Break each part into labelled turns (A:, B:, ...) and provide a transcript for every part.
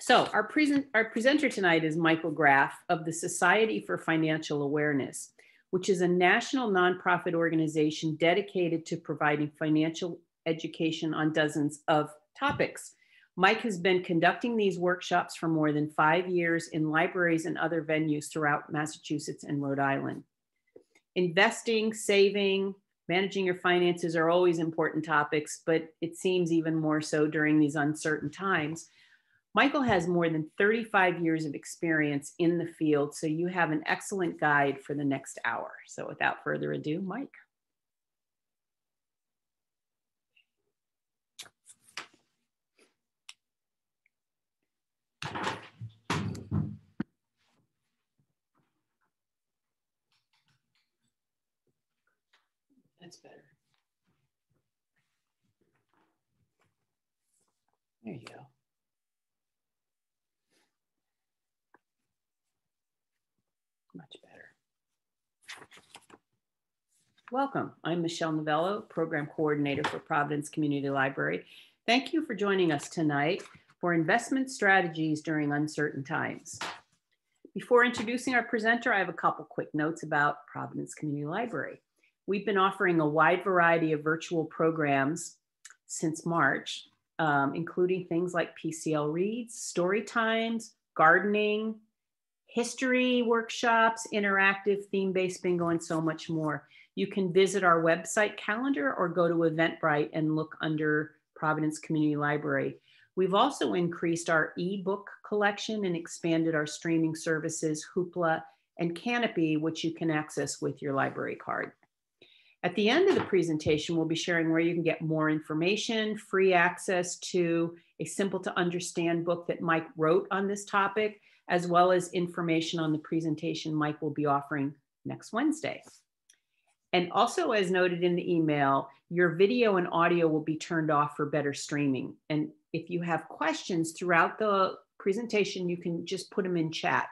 A: So our presenter tonight is Michael Graff of the Society for Financial Awareness, which is a national nonprofit organization dedicated to providing financial education on dozens of topics. Mike has been conducting these workshops for more than 5 years in libraries and other venues throughout Massachusetts and Rhode Island. Investing, saving, managing your finances are always important topics, but it seems even more so during these uncertain times. Michael has more than 35 years of experience in the field, so you have an excellent guide for the next hour. So without further ado, Mike. That's better. There you go. Much better. Welcome. I'm Michelle Novello, Program Coordinator for Providence Community Library. Thank you for joining us tonight for investment strategies during uncertain times. Before introducing our presenter, I have a couple quick notes about Providence Community Library. We've been offering a wide variety of virtual programs since March, including things like PCL reads, story times, gardening, history workshops, interactive theme-based bingo, and so much more. You can visit our website calendar or go to Eventbrite and look under Providence Community Library. We've also increased our ebook collection and expanded our streaming services, Hoopla and Canopy, which you can access with your library card. At the end of the presentation, we'll be sharing where you can get more information, free access to a simple to understand book that Mike wrote on this topic, as well as information on the presentation Mike will be offering next Wednesday. And also, as noted in the email, your video and audio will be turned off for better streaming. And if you have questions throughout the presentation, you can just put them in chat,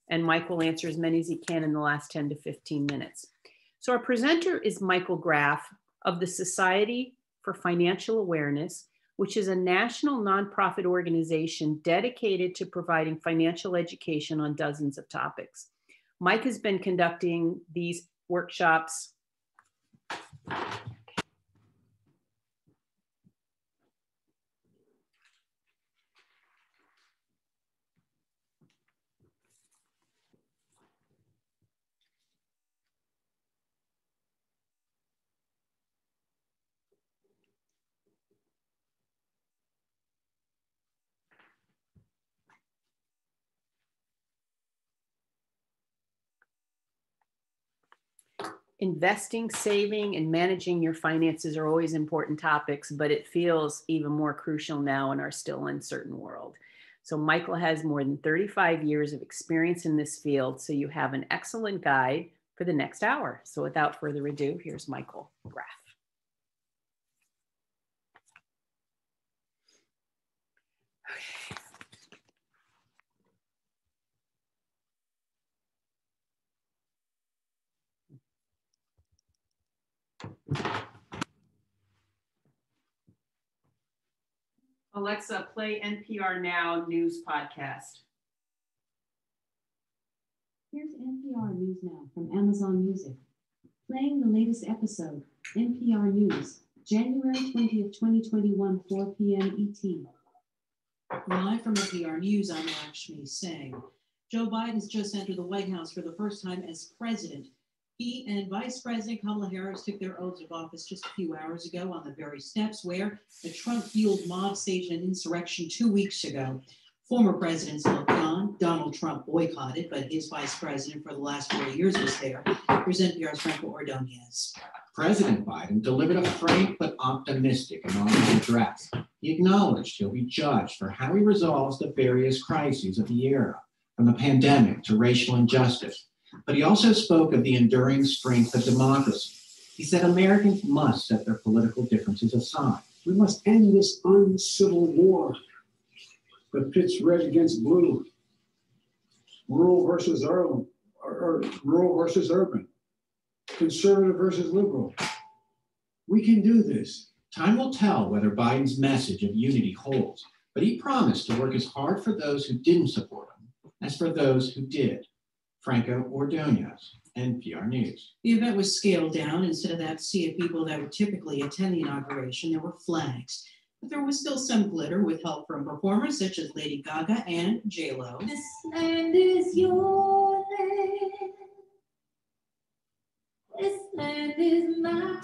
A: and Mike will answer as many as he can in the last 10 to 15 minutes. So our presenter is Michael Graff of the Society for Financial Awareness, which is a national nonprofit organization dedicated to providing financial education on dozens of topics. Mike has been conducting these workshops Investing, saving, and managing your finances are always important topics, but it feels even more crucial now in our still uncertain world. So Michael has more than 35 years of experience in this field, so you have an excellent guide for the next hour. So without further ado, here's Michael Graff. Alexa, play NPR Now news podcast.
B: Here's NPR News Now from Amazon Music. Playing the latest episode, NPR News, January 20th, 2021, 4 p.m. ET.
C: Live from NPR News, I'm Lakshmi Singh. Joe Biden's just entered the White House for the first time as president. He and Vice President Kamala Harris took their oaths of office just a few hours ago on the very steps where the Trump-fueled mob staged an insurrection 2 weeks ago. Former presidents looked on. Donald Trump boycotted, but his vice president for the last 4 years was there. Here's NPR's Franco Ordonez.
D: President Biden delivered a frank but optimistic inaugural address. He acknowledged he'll be judged for how he resolves the various crises of the era, from the pandemic to racial injustice. But he also spoke of the enduring strength of democracy. He said Americans must set their political differences aside.
E: We must end this uncivil war that pits red against blue, rural versus urban, or rural versus urban, conservative versus liberal. We can do this.
D: Time will tell whether Biden's message of unity holds. But he promised to work as hard for those who didn't support him as for those who did. Franco Ordonez, NPR News.
C: The event was scaled down. Instead of that sea of people that would typically attend the inauguration, there were flags. But there was still some glitter with help from performers such as Lady Gaga and J-Lo.
B: This land is your land. This land is mine.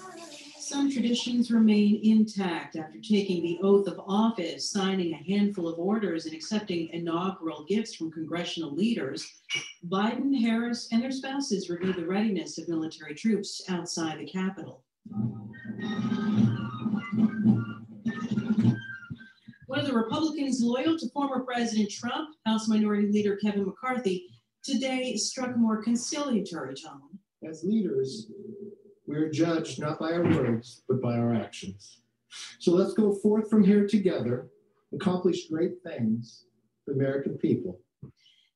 C: Some traditions remain intact after taking the oath of office, signing a handful of orders, and accepting inaugural gifts from congressional leaders. Biden, Harris, and their spouses reviewed the readiness of military troops outside the Capitol. One of the Republicans loyal to former President Trump, House Minority Leader Kevin McCarthy, today struck a more conciliatory tone.
F: As leaders, we are judged not by our words, but by our actions. So let's go forth from here together, accomplish great things for the American people.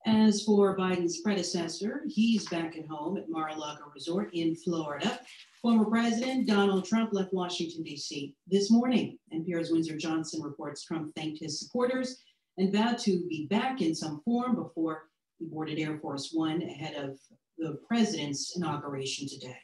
C: As for Biden's predecessor, he's back at home at Mar-a-Lago Resort in Florida. Former President Donald Trump left Washington, D.C. this morning. NPR's Windsor Johnson reports Trump thanked his supporters and vowed to be back in some form before he boarded Air Force One ahead of the president's inauguration today.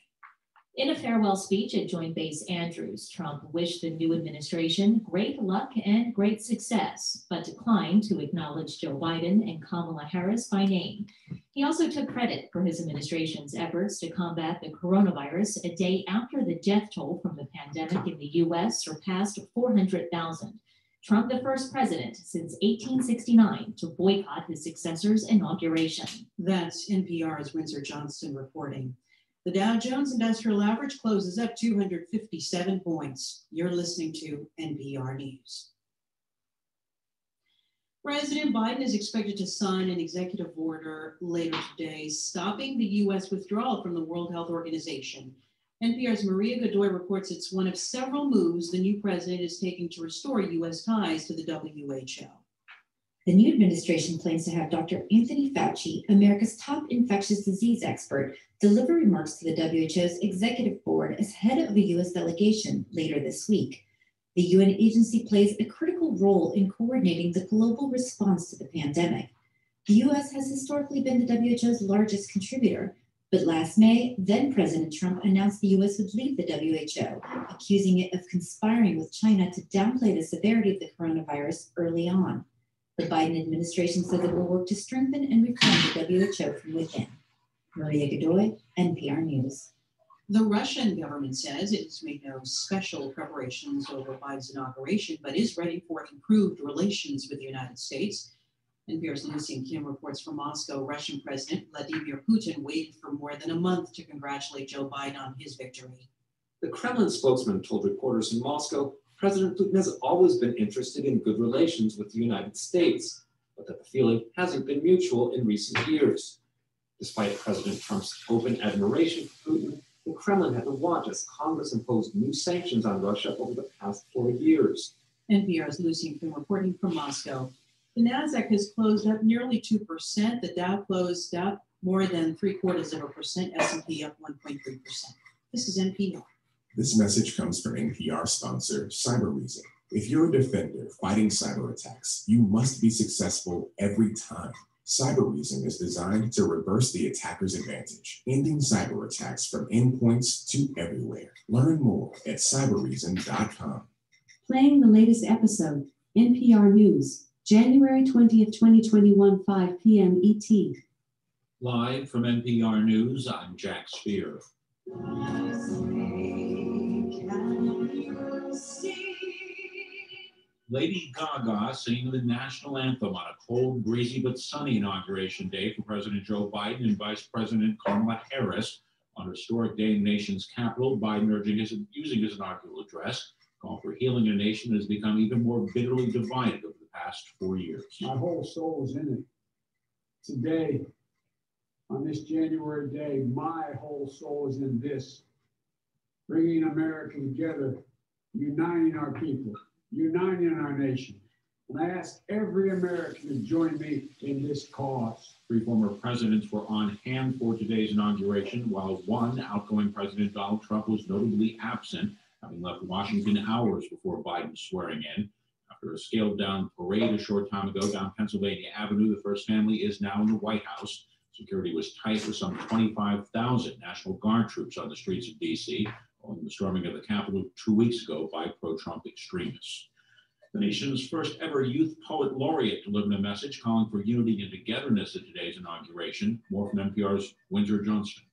G: In a farewell speech at Joint Base Andrews, Trump wished the new administration great luck and great success, but declined to acknowledge Joe Biden and Kamala Harris by name. He also took credit for his administration's efforts to combat the coronavirus a day after the death toll from the pandemic in the U.S. surpassed 400,000. Trump, the first president since 1869 to boycott his successor's inauguration.
C: That's NPR's Windsor Johnson reporting. The Dow Jones Industrial Average closes up 257 points. You're listening to NPR News. President Biden is expected to sign an executive order later today, stopping the U.S. withdrawal from the World Health Organization. NPR's Maria Godoy reports it's one of several moves the new president is taking to restore U.S. ties to the WHO.
H: The new administration plans to have Dr. Anthony Fauci, America's top infectious disease expert, deliver remarks to the WHO's executive board as head of a U.S. delegation later this week. The UN agency plays a critical role in coordinating the global response to the pandemic. The U.S. has historically been the WHO's largest contributor, but last May, then President Trump announced the U.S. would leave the WHO, accusing it of conspiring with China to downplay the severity of the coronavirus early on. The Biden administration says it will work to strengthen and reform the WHO from within. Maria Godoy, NPR News.
C: The Russian government says it has made no special preparations over Biden's inauguration, but is ready for improved relations with the United States. NPR's Lucy Kim reports from Moscow. Russian President Vladimir Putin waited for more than a month to congratulate Joe Biden on his victory.
I: The Kremlin spokesman told reporters in Moscow President Putin has always been interested in good relations with the United States, but that the feeling hasn't been mutual in recent years. Despite President Trump's open admiration for Putin, the Kremlin had to watch as Congress imposed new sanctions on Russia over the past 4 years.
C: NPR's Lucy Kim reporting from Moscow. The Nasdaq has closed up nearly 2%. The Dow closed up more than 0.75%. S&P up 1.3%. This is NPR.
J: This message comes from NPR sponsor CyberReason. If you're a defender fighting cyber attacks, you must be successful every time. CyberReason is designed to reverse the attacker's advantage, ending cyber attacks from endpoints to everywhere. Learn more at cyberreason.com.
B: Playing the latest episode, NPR News, January 20th, 2021, 5 p.m. ET.
K: Live from NPR News, I'm Jack Spear. Lady Gaga singing the national anthem on a cold, breezy, but sunny inauguration day for President Joe Biden and Vice President Kamala Harris. On a historic day in the nation's capital, Biden using his inaugural address, called for healing in a nation that has become even more bitterly divided over the past 4 years.
E: My whole soul is in it. Today, on this January day, my whole soul is in this. Bringing America together, uniting our people, uniting our nation. And I ask every American to join me in this cause.
K: 3 former presidents were on hand for today's inauguration, while one, outgoing President Donald Trump, was notably absent, having left Washington hours before Biden's swearing in. After a scaled down parade a short time ago down Pennsylvania Avenue, the first family is now in the White House. Security was tight with some 25,000 National Guard troops on the streets of D.C. following the storming of the Capitol 2 weeks ago by pro-Trump extremists. The nation's first ever youth poet laureate delivered a message calling for unity and togetherness at today's inauguration. More from NPR's Windsor Johnston.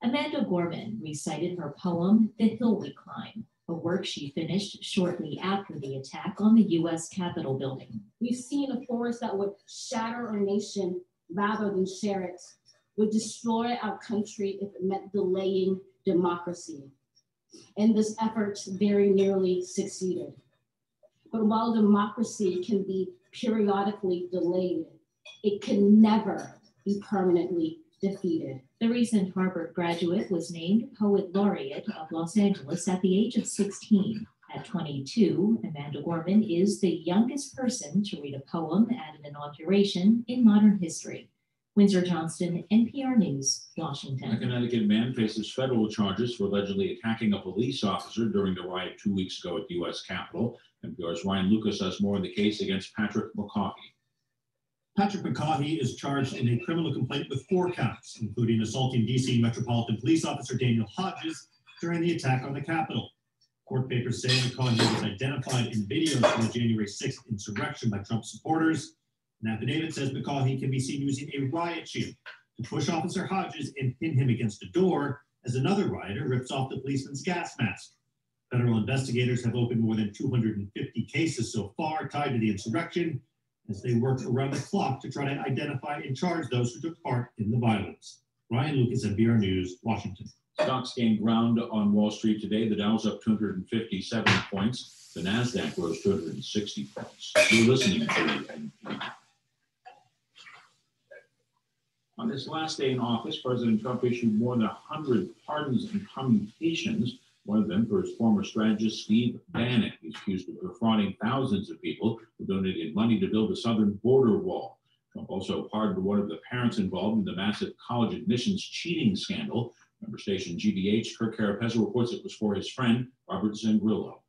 G: Amanda Gorman recited her poem, The Hill We Climb, a work she finished shortly after the attack on the U.S. Capitol building.
L: We've seen a force that would shatter our nation rather than share it, would destroy our country if it meant delaying democracy. And this effort very nearly succeeded. But while democracy can be periodically delayed, it can never be permanently defeated.
G: The recent Harvard graduate was named Poet Laureate of Los Angeles at the age of 16. At 22, Amanda Gorman is the youngest person to read a poem at an inauguration in modern history. Windsor Johnston, NPR News, Washington.
K: A Connecticut man faces federal charges for allegedly attacking a police officer during the riot 2 weeks ago at the U.S. Capitol. NPR's Ryan Lucas has more on the case against Patrick McCaughey.
M: Patrick McCaughey is charged in a criminal complaint with 4 counts, including assaulting D.C. Metropolitan Police Officer Daniel Hodges during the attack on the Capitol. Court papers say McCaughey was identified in videos from the January 6th insurrection by Trump supporters. An affidavit says McCaughey can be seen using a riot shield to push Officer Hodges and pin him against a door as another rioter rips off the policeman's gas mask. Federal investigators have opened more than 250 cases so far tied to the insurrection as they work around the clock to try to identify and charge those who took part in the violence. Ryan Lucas, NPR News, Washington.
K: Stocks gained ground on Wall Street today. The Dow's up 257 points. The NASDAQ rose 260 points. You're listening to NPR. On this last day in office, President Trump issued more than 100 pardons and commutations, one of them for his former strategist, Steve Bannon. He's accused of defrauding thousands of people who donated money to build a southern border wall. Trump also pardoned one of the parents involved in the massive college admissions cheating scandal. Member station GBH, Kirk Carapezza reports it was for his friend, Robert Zangrillo.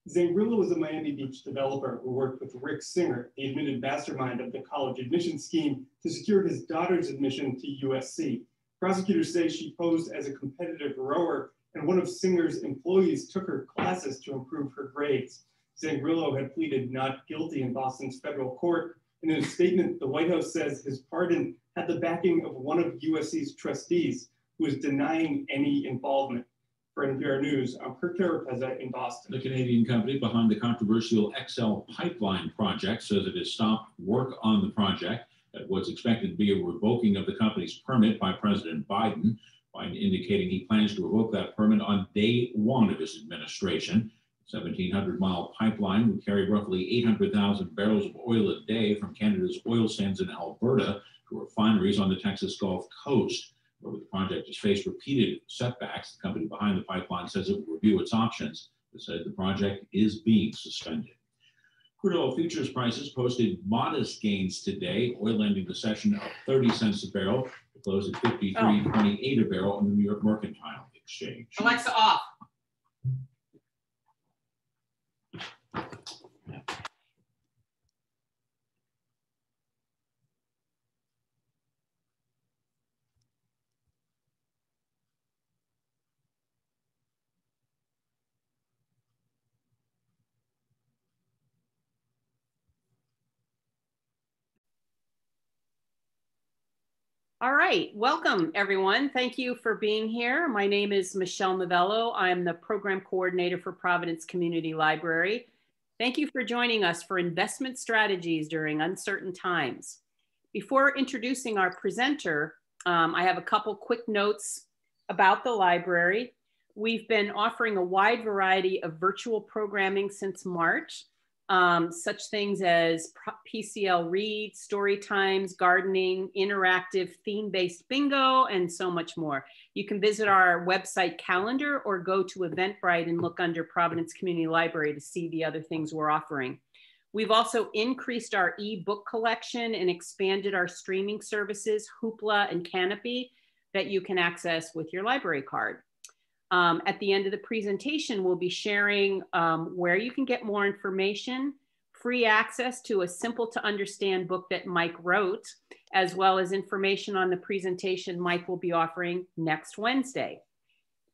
N: Zangrillo was a Miami Beach developer who worked with Rick Singer, the admitted mastermind of the college admission scheme, to secure his daughter's admission to USC. Prosecutors say she posed as a competitive rower, and one of Singer's employees took her classes to improve her grades. Zangrillo had pleaded not guilty in Boston's federal court. And in a statement, the White House says his pardon had the backing of one of USC's trustees, who is denying any involvement. For NPR News, I'm Kirk Carapezza in Boston.
K: The Canadian company behind the controversial XL pipeline project says it has stopped work on the project at what's expected to be a revoking of the company's permit by President Biden. Biden indicating he plans to revoke that permit on day 1 of his administration. The 1,700-mile pipeline would carry roughly 800,000 barrels of oil a day from Canada's oil sands in Alberta to refineries on the Texas Gulf Coast. Where the project has faced repeated setbacks, the company behind the pipeline says it will review its options, but said the project is being suspended. Crude oil futures prices posted modest gains today. Oil ending the session up 30 cents a barrel. It closed at 53.28 a barrel on the New York Mercantile Exchange.
A: Alexa off. All right, welcome everyone. Thank you for being here. My name is Michelle Novello. I'm the program coordinator for Providence Community Library. Thank you for joining us for investment strategies during uncertain times. Before introducing our presenter, I have a couple quick notes about the library. We've been offering a wide variety of virtual programming since March. Such things as PCL Read, story times, gardening, interactive theme-based bingo, and so much more. You can visit our website calendar or go to Eventbrite and look under Providence Community Library to see the other things we're offering. We've also increased our e-book collection and expanded our streaming services, Hoopla and Canopy, that you can access with your library card. At the end of the presentation, we'll be sharing where you can get more information, free access to a simple to understand book that Mike wrote, as well as information on the presentation Mike will be offering next Wednesday.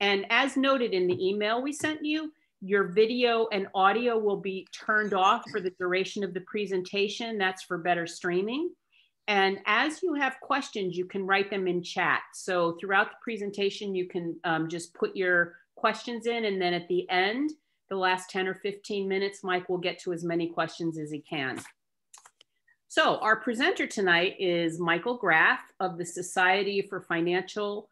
A: And as noted in the email we sent you, your video and audio will be turned off for the duration of the presentation. That's for better streaming. And as you have questions, you can write them in chat. So throughout the presentation, you can just put your questions in, and then at the end, the last 10 or 15 minutes, Mike will get to as many questions as he can. So our presenter tonight is Michael Graff of the Society for Financial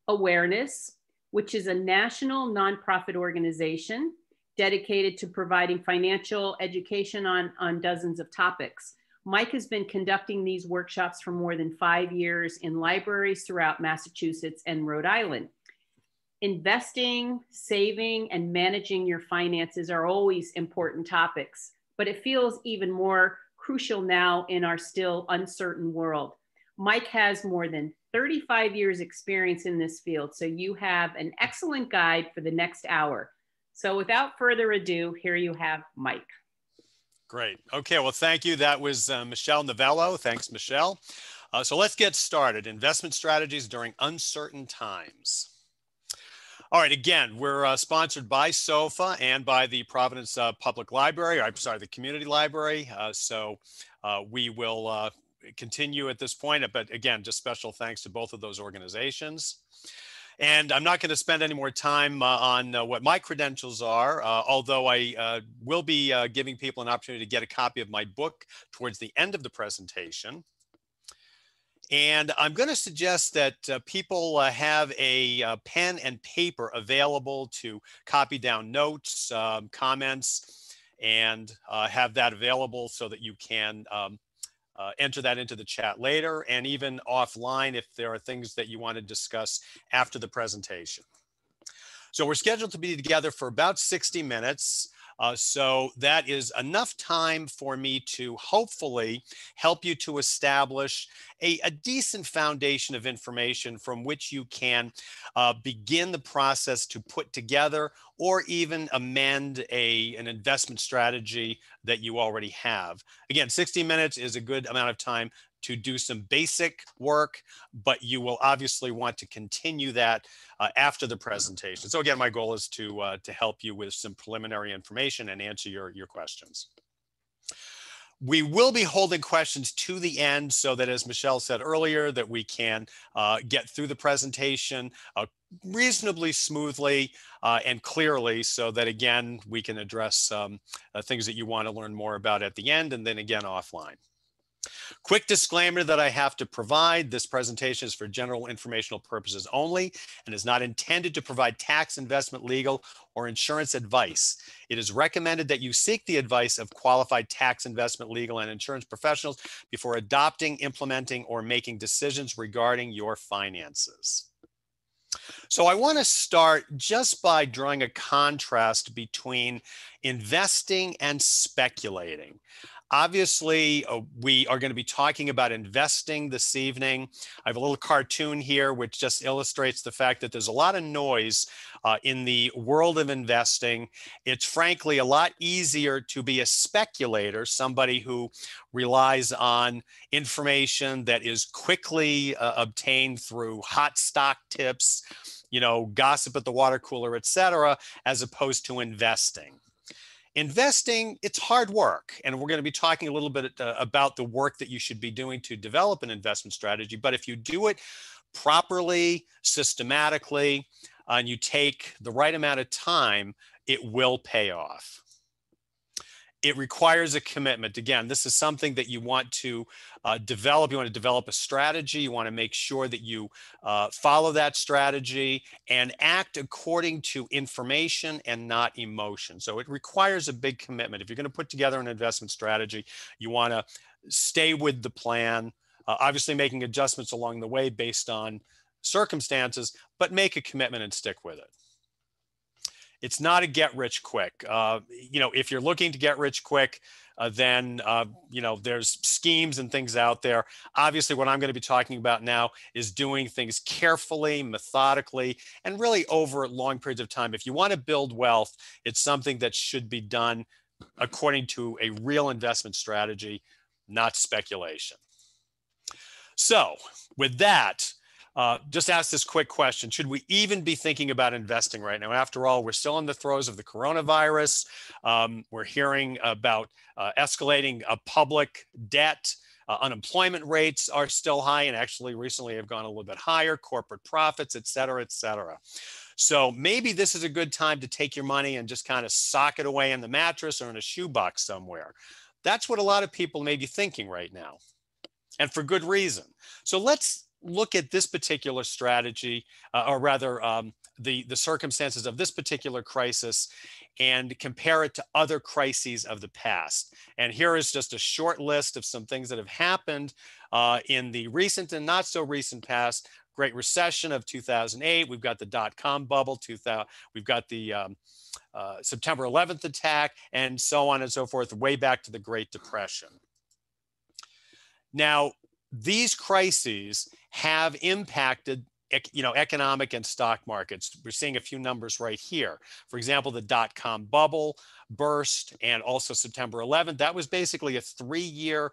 A: Awareness, which is a national nonprofit organization dedicated to providing financial education on dozens of topics. Mike has been conducting these workshops for more than 5 years in libraries throughout Massachusetts and Rhode Island. Investing, saving, and managing your finances are always important topics, but it feels even more crucial now in our still uncertain world. Mike has more than 35 years experience in this field, so you have an excellent guide for the next hour. So without further ado, here you have Mike.
O: Great. Okay, well, thank you. That was Michelle Novello. Thanks, Michelle. So let's get started. Investment strategies during uncertain times. All right, again, we're sponsored by SOFA and by the Providence Public Library, or I'm sorry, the Community Library. So we will continue at this point, but again, just special thanks to both of those organizations. And I'm not going to spend any more time on what my credentials are, although I will be giving people an opportunity to get a copy of my book towards the end of the presentation. And I'm going to suggest that people have a pen and paper available to copy down notes, comments, and have that available so that you can enter that into the chat later, and even offline if there are things that you want to discuss after the presentation. So we're scheduled to be together for about 60 minutes. So that is enough time for me to hopefully help you to establish a decent foundation of information from which you can begin the process to put together or even amend an investment strategy that you already have. Again, 60 minutes is a good amount of time to do some basic work, but you will obviously want to continue that after the presentation. So again, my goal is to help you with some preliminary information and answer your questions. We will be holding questions to the end so that, as Michelle said earlier, that we can get through the presentation reasonably smoothly and clearly, so that again, we can address things that you want to learn more about at the end, and then again offline. Quick disclaimer that I have to provide: this presentation is for general informational purposes only and is not intended to provide tax, investment, legal, or insurance advice. It is recommended that you seek the advice of qualified tax, investment, legal, and insurance professionals before adopting, implementing, or making decisions regarding your finances. So I want to start just by drawing a contrast between investing and speculating. Obviously, we are going to be talking about investing this evening. I have a little cartoon here which just illustrates the fact that there's a lot of noise in the world of investing. It's frankly a lot easier to be a speculator, somebody who relies on information that is quickly obtained through hot stock tips, gossip at the water cooler, etc., as opposed to investing. Investing, it's hard work, and we're going to be talking a little bit about the work that you should be doing to develop an investment strategy. But if you do it properly, systematically, and you take the right amount of time, it will pay off. It requires a commitment. Again, this is something that you want to develop. You want to develop a strategy. You want to make sure that you follow that strategy and act according to information and not emotion. So it requires a big commitment. If you're going to put together an investment strategy, you want to stay with the plan, obviously making adjustments along the way based on circumstances, but make a commitment and stick with it. it's not a get rich quick. If you're looking to get rich quick, then there's schemes and things out there. Obviously, what I'm going to be talking about now is doing things carefully, methodically, and really over long periods of time. If you want to build wealth, it's something that should be done according to a real investment strategy, not speculation. So with that, just ask this quick question. Should we even be thinking about investing right now? After all, we're still in the throes of the coronavirus. We're hearing about escalating public debt. Unemployment rates are still high and actually recently have gone a little bit higher, corporate profits, et cetera, et cetera. So maybe this is a good time to take your money and just kind of sock it away in the mattress or in a shoebox somewhere. That's what a lot of people may be thinking right now, and for good reason. So let's look at this particular strategy, or rather the circumstances of this particular crisis, and compare it to other crises of the past. And here is just a short list of some things that have happened in the recent and not so recent past. Great Recession of 2008. We've got the dot-com bubble. We've got the September 11th attack, and so on and so forth, way back to the Great Depression. Now, these crises have impacted economic and stock markets. We're seeing a few numbers right here. For example, the dot-com bubble burst, and also September 11th. That was basically a 3-year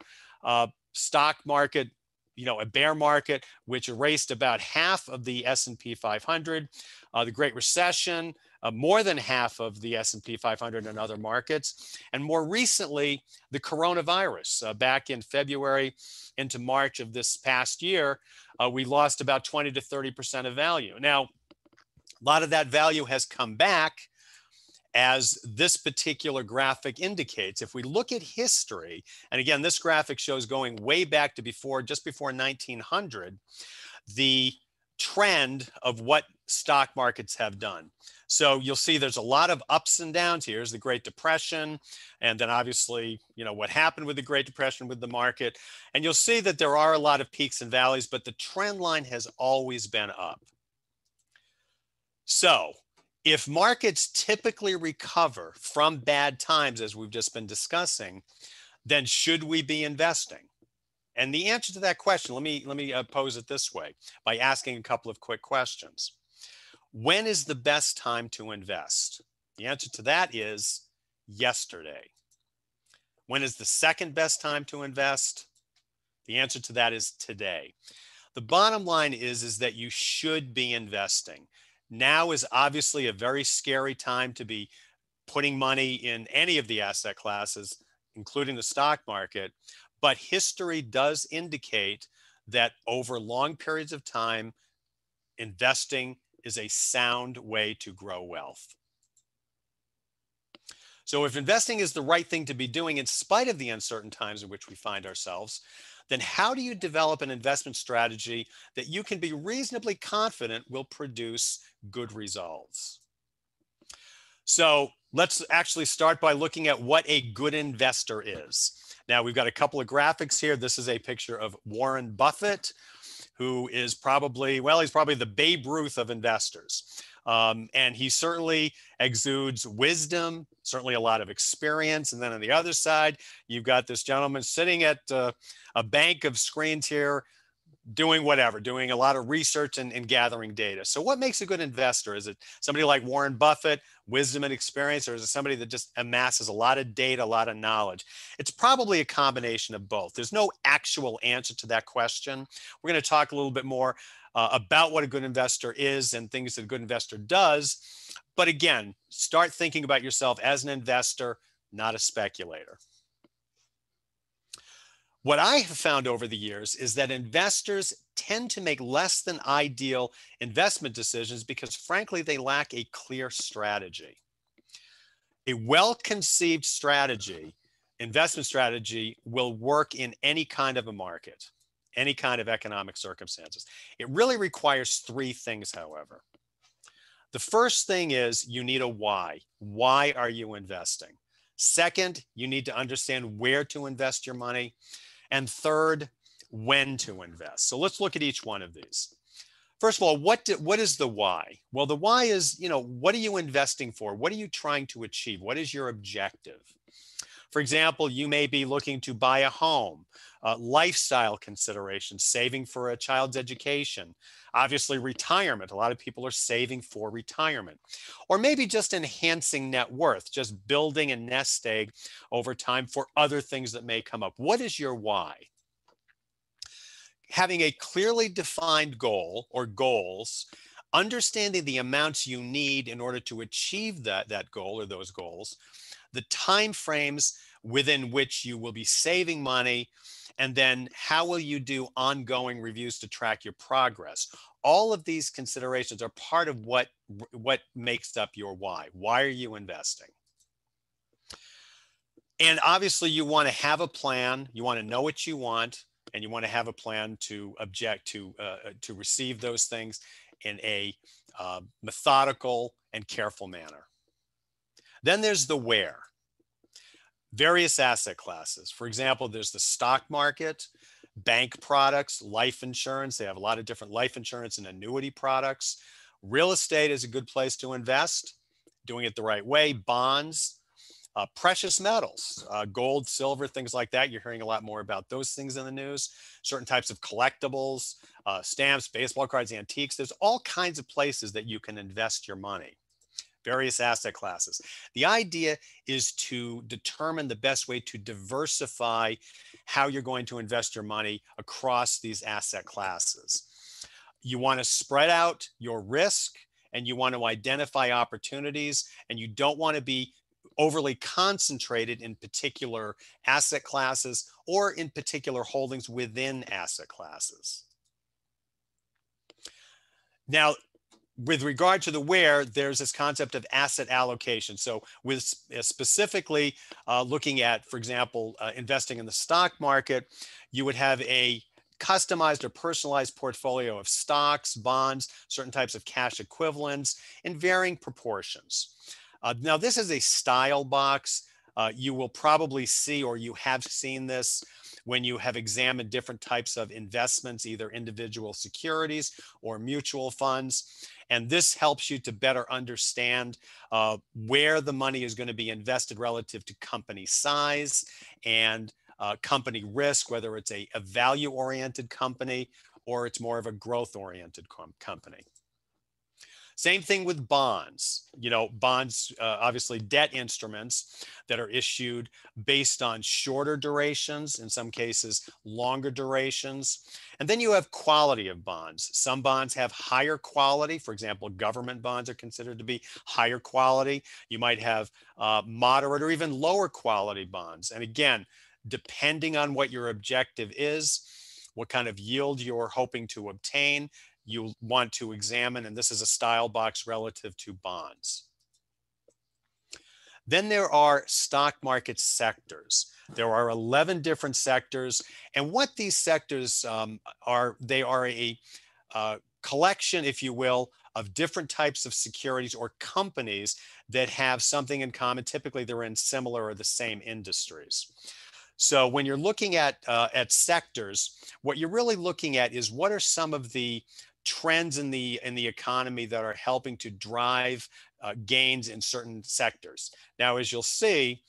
O: stock market, a bear market, which erased about half of the S&P 500. The Great Recession, more than half of the S&P 500 and other markets. And more recently, the coronavirus. Back in February into March of this past year, we lost about 20 to 30% of value. Now, a lot of that value has come back, as this particular graphic indicates. If we look at history, and again, this graphic shows going way back to just before 1900, the trend of what stock markets have done. So you'll see there's a lot of ups and downs here. Here's the Great Depression, and then obviously, what happened with the Great Depression with the market. And you'll see that there are a lot of peaks and valleys, but the trend line has always been up. So if markets typically recover from bad times, as we've just been discussing, then should we be investing? And the answer to that question, let me pose it this way by asking a couple of quick questions. When is the best time to invest? The answer to that is yesterday. When is the second best time to invest? The answer to that is today. The bottom line is that you should be investing. Now is obviously a very scary time to be putting money in any of the asset classes, including the stock market. But history does indicate that over long periods of time, investing is a sound way to grow wealth. So if investing is the right thing to be doing in spite of the uncertain times in which we find ourselves, then how do you develop an investment strategy that you can be reasonably confident will produce good results? So let's actually start by looking at what a good investor is. Now, we've got a couple of graphics here. This is a picture of Warren Buffett, who is probably, he's probably the Babe Ruth of investors. And he certainly exudes wisdom, certainly a lot of experience. And then on the other side, you've got this gentleman sitting at a bank of screens here, doing whatever, doing a lot of research and gathering data. So what makes a good investor? Is it somebody like Warren Buffett, wisdom and experience, or is it somebody that just amasses a lot of data, a lot of knowledge? It's probably a combination of both. There's no actual answer to that question. We're going to talk a little bit more about what a good investor is and things that a good investor does. But again, start thinking about yourself as an investor, not a speculator. What I have found over the years is that investors tend to make less than ideal investment decisions because, frankly, they lack a clear strategy. A well-conceived strategy, investment strategy, will work in any kind of a market, any kind of economic circumstances. It really requires three things, however. The first thing is you need a why. Why are you investing? Second, you need to understand where to invest your money. And third, when to invest. So let's look at each one of these. First of all, what is the why? Well, the why is, what are you investing for? What are you trying to achieve? What is your objective? For example, you may be looking to buy a home, lifestyle considerations, saving for a child's education, obviously retirement. A lot of people are saving for retirement, or maybe just enhancing net worth, just building a nest egg over time for other things that may come up. What is your why? Having a clearly defined goal or goals, understanding the amounts you need in order to achieve that goal or those goals, the time frames within which you will be saving money, and then how will you do ongoing reviews to track your progress. All of these considerations are part of what makes up your why. Why are you investing? And obviously you want to have a plan, you want to know what you want, and you want to have a plan to receive those things in a methodical and careful manner. Then there's the where. Various asset classes. For example, there's the stock market, bank products, life insurance. They have a lot of different life insurance and annuity products. Real estate is a good place to invest, doing it the right way. Bonds, precious metals, gold, silver, things like that. You're hearing a lot more about those things in the news. Certain types of collectibles, stamps, baseball cards, antiques. There's all kinds of places that you can invest your money. Various asset classes. The idea is to determine the best way to diversify how you're going to invest your money across these asset classes. You want to spread out your risk, and you want to identify opportunities, and you don't want to be overly concentrated in particular asset classes or in particular holdings within asset classes. Now, with regard to the where, there's this concept of asset allocation. So with specifically looking at, for example, investing in the stock market, you would have a customized or personalized portfolio of stocks, bonds, certain types of cash equivalents in varying proportions. Now, this is a style box. You will probably see, or you have seen this when you have examined different types of investments, either individual securities or mutual funds. And this helps you to better understand where the money is going to be invested relative to company size and company risk, whether it's a value-oriented company or it's more of a growth-oriented company. Same thing with bonds. Bonds, obviously debt instruments that are issued based on shorter durations, in some cases longer durations. And then you have quality of bonds. Some bonds have higher quality. For example, government bonds are considered to be higher quality. You might have moderate or even lower quality bonds. And again, depending on what your objective is, what kind of yield you're hoping to obtain, you want to examine, and this is a style box relative to bonds. Then there are stock market sectors. There are 11 different sectors, and what these sectors are, they are a collection, if you will, of different types of securities or companies that have something in common. Typically, they're in similar or the same industries. So when you're looking at sectors, what you're really looking at is what are some of the trends in the economy that are helping to drive gains in certain sectors. Now, as you'll see,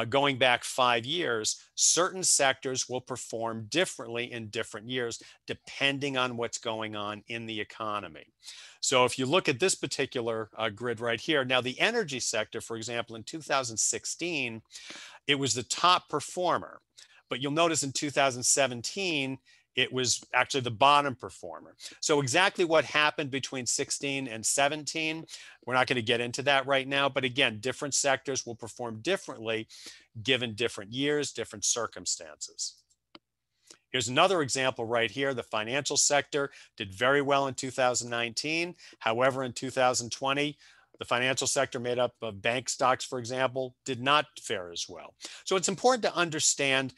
O: going back 5 years, certain sectors will perform differently in different years, depending on what's going on in the economy. So if you look at this particular grid right here, now the energy sector, for example, in 2016, it was the top performer. But you'll notice in 2017, it was actually the bottom performer. So exactly what happened between 16 and 17, we're not going to get into that right now. But again, different sectors will perform differently given different years, different circumstances. Here's another example right here. The financial sector did very well in 2019. However, in 2020, the financial sector made up of bank stocks, for example, did not fare as well. So it's important to understand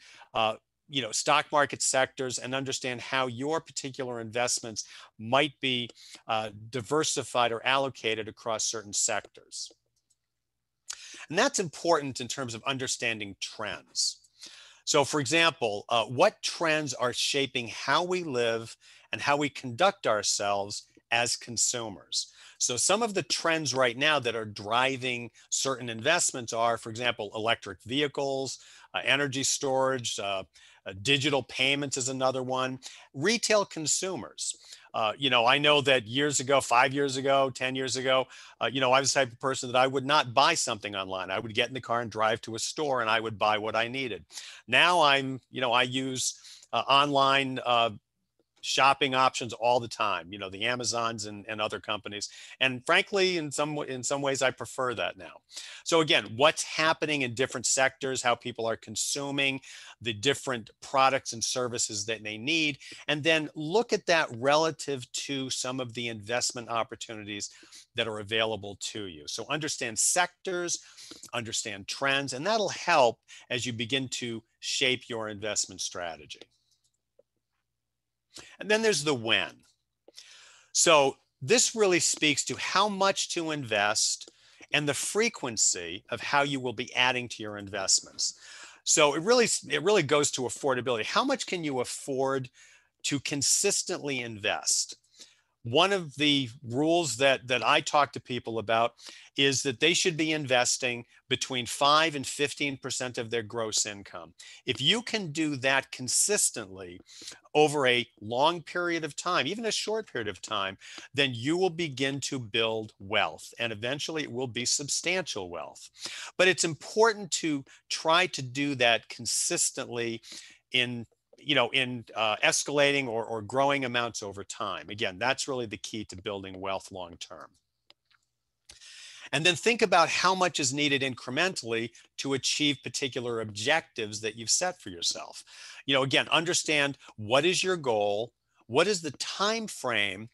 O: stock market sectors and understand how your particular investments might be diversified or allocated across certain sectors. And that's important in terms of understanding trends. So for example, what trends are shaping how we live and how we conduct ourselves as consumers. So some of the trends right now that are driving certain investments are, for example, electric vehicles, energy storage, digital payments is another one. Retail consumers. I know that years ago, 5 years ago, 10 years ago, I was the type of person that I would not buy something online. I would get in the car and drive to a store and I would buy what I needed. Now I use online shopping options all the time, the Amazons and other companies. And frankly, in some ways, I prefer that now. So again, what's happening in different sectors, how people are consuming the different products and services that they need, and then look at that relative to some of the investment opportunities that are available to you. So understand sectors, understand trends, and that'll help as you begin to shape your investment strategy. And then there's the when. So this really speaks to how much to invest and the frequency of how you will be adding to your investments. So it really goes to affordability. How much can you afford to consistently invest? One of the rules that I talk to people about is that they should be investing between 5 and 15% of their gross income. If you can do that consistently over a long period of time, even a short period of time, then you will begin to build wealth, and eventually it will be substantial wealth. But it's important to try to do that consistently in escalating or growing amounts over time. Again, that's really the key to building wealth long term. And then think about how much is needed incrementally to achieve particular objectives that you've set for yourself. Again, understand what is your goal, what is the time frame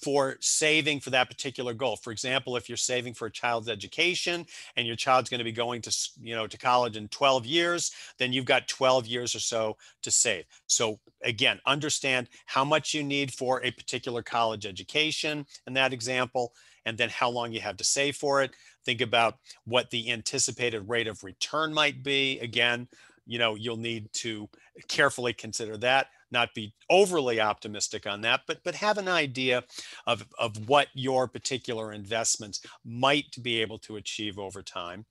O: for saving for that particular goal. For example, if you're saving for a child's education and your child's going to be going to college in 12 years, then you've got 12 years or so to save. So again, understand how much you need for a particular college education in that example, and then how long you have to save for it. Think about what the anticipated rate of return might be. Again, you'll need to carefully consider that, not be overly optimistic on that, but have an idea of what your particular investments might be able to achieve over time.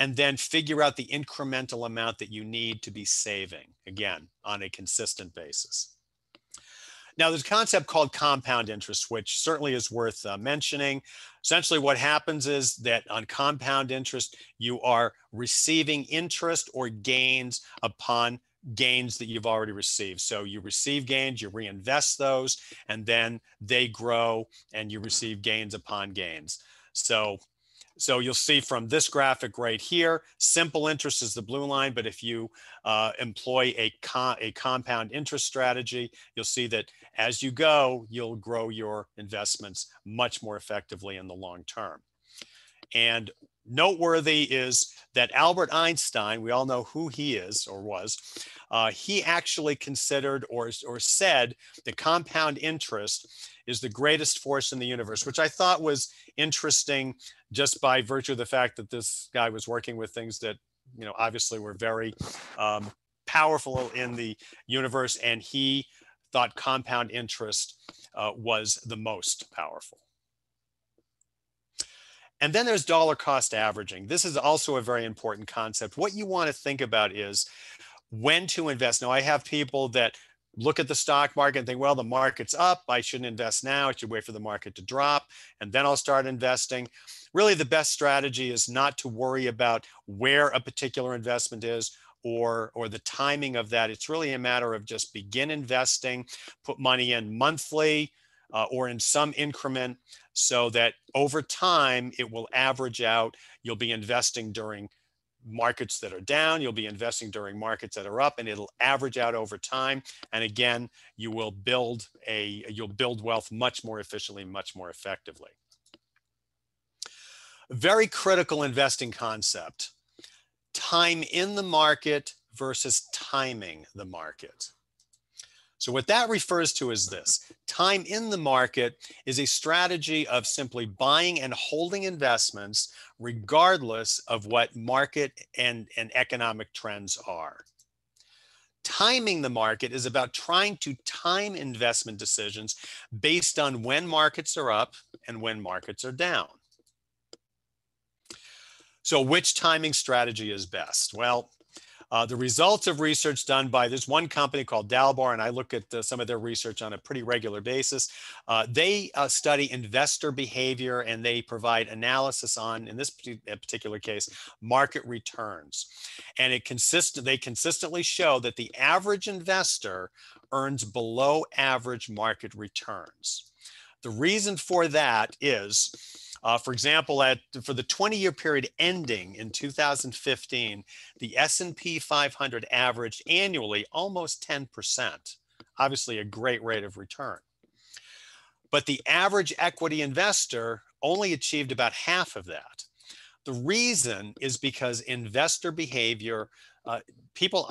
O: And then figure out the incremental amount that you need to be saving, again, on a consistent basis. Now, there's a concept called compound interest, which certainly is worth mentioning. Essentially, what happens is that on compound interest, you are receiving interest or gains upon gains that you've already received. So you receive gains, you reinvest those, and then they grow and you receive gains upon gains. So you'll see from this graphic right here, simple interest is the blue line, but if you employ a compound interest strategy, you'll see that as you go, you'll grow your investments much more effectively in the long term. And noteworthy is that Albert Einstein, we all know who he is or was, he actually considered or said that compound interest is the greatest force in the universe, which I thought was interesting just by virtue of the fact that this guy was working with things that, obviously were very powerful in the universe, and he thought compound interest was the most powerful. And then there's dollar cost averaging. This is also a very important concept. What you want to think about is when to invest. Now, I have people that look at the stock market and think, well, the market's up, I shouldn't invest now, I should wait for the market to drop, and then I'll start investing. Really, the best strategy is not to worry about where a particular investment is or the timing of that. It's really a matter of just begin investing, put money in monthly or in some increment so that over time it will average out. You'll be investing during markets that are down, you'll be investing during markets that are up, and it'll average out over time. And again, you'll build wealth much more efficiently, much more effectively. Very critical investing concept: time in the market versus timing the market. So what that refers to is this: time in the market is a strategy of simply buying and holding investments regardless of what market and economic trends are. Timing the market is about trying to time investment decisions based on when markets are up and when markets are down. So which timing strategy is best? Well, the results of research done by this one company called Dalbar, and I look at some of their research on a pretty regular basis. They study investor behavior, and they provide analysis on, in this particular case, market returns. And they consistently show that the average investor earns below average market returns. The reason for that is, for example, for the 20-year period ending in 2015, the S&P 500 averaged annually almost 10%, obviously a great rate of return. But the average equity investor only achieved about half of that. The reason is because investor behavior, people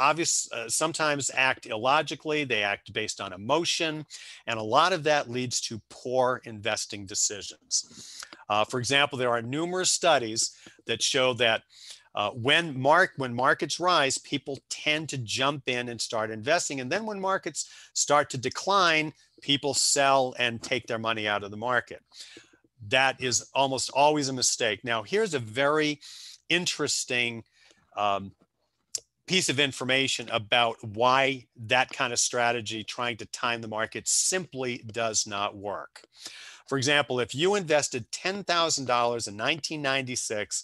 O: sometimes act illogically, they act based on emotion, and a lot of that leads to poor investing decisions. For example, there are numerous studies that show that when markets rise, people tend to jump in and start investing. And then when markets start to decline, people sell and take their money out of the market. That is almost always a mistake. Now, here's a very interesting piece of information about why that kind of strategy, trying to time the market, simply does not work. For example, if you invested $10,000 in 1996,